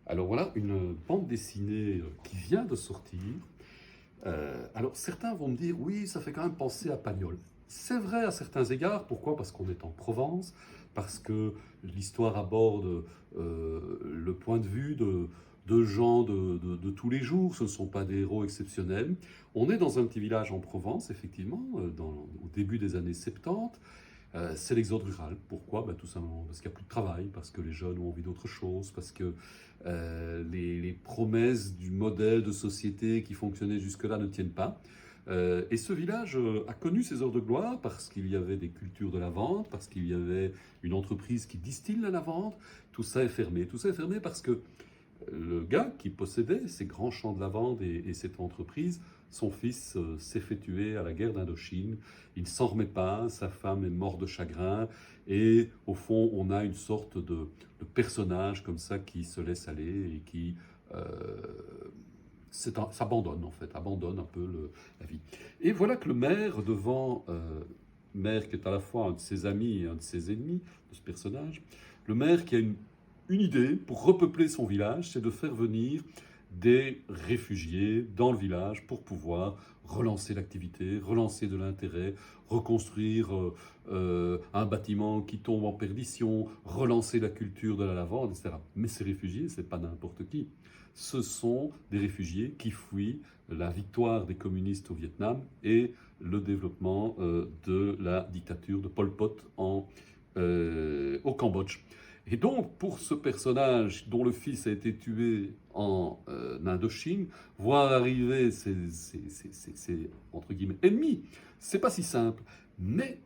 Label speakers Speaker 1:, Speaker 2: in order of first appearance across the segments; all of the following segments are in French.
Speaker 1: Alors voilà, une bande dessinée qui vient de sortir. Alors certains vont me dire, oui, ça fait quand même penser à Pagnol. C'est vrai à certains égards, pourquoi? Parce qu'on est en Provence, parce que l'histoire aborde le point de vue de gens de tous les jours, ce ne sont pas des héros exceptionnels. On est dans un petit village en Provence, effectivement, au début des années 70. C'est l'exode rural. Pourquoi? Ben, tout simplement parce qu'il n'y a plus de travail, parce que les jeunes ont envie d'autre chose, parce que les promesses du modèle de société qui fonctionnait jusque-là ne tiennent pas. Et ce village a connu ses heures de gloire parce qu'il y avait des cultures de lavande, parce qu'il y avait une entreprise qui distille la lavande. Tout ça est fermé. Tout ça est fermé parce que le gars qui possédait ces grands champs de lavande et cette entreprise, son fils s'est fait tuer à la guerre d'Indochine. Il ne s'en remet pas, sa femme est morte de chagrin, et au fond, on a une sorte de personnage comme ça qui se laisse aller et qui euh, s'abandonne en fait, abandonne un peu la vie. Et voilà que le maire, devant, maire qui est à la fois un de ses amis et un de ses ennemis, de ce personnage, le maire qui a une idée pour repeupler son village, c'est de faire venir des réfugiés dans le village pour pouvoir relancer l'activité, relancer de l'intérêt, reconstruire un bâtiment qui tombe en perdition, relancer la culture de la lavande, etc. Mais ces réfugiés, ce n'est pas n'importe qui. Ce sont des réfugiés qui fuient la victoire des communistes au Vietnam et le développement de la dictature de Pol Pot au Cambodge. Et donc, pour ce personnage dont le fils a été tué en Indochine, voir arriver ses, entre guillemets, ennemis, c'est pas si simple. Mais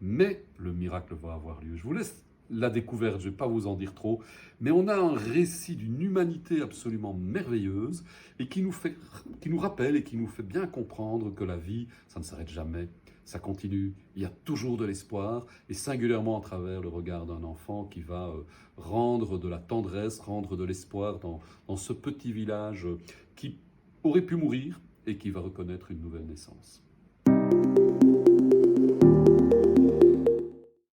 Speaker 1: le miracle va avoir lieu. Je vous laisse la découverte, je ne vais pas vous en dire trop, mais on a un récit d'une humanité absolument merveilleuse et qui nous rappelle et qui nous fait bien comprendre que la vie, ça ne s'arrête jamais. Ça continue, il y a toujours de l'espoir, et singulièrement à travers le regard d'un enfant qui va rendre de la tendresse, rendre de l'espoir dans ce petit village qui aurait pu mourir et qui va reconnaître une nouvelle naissance.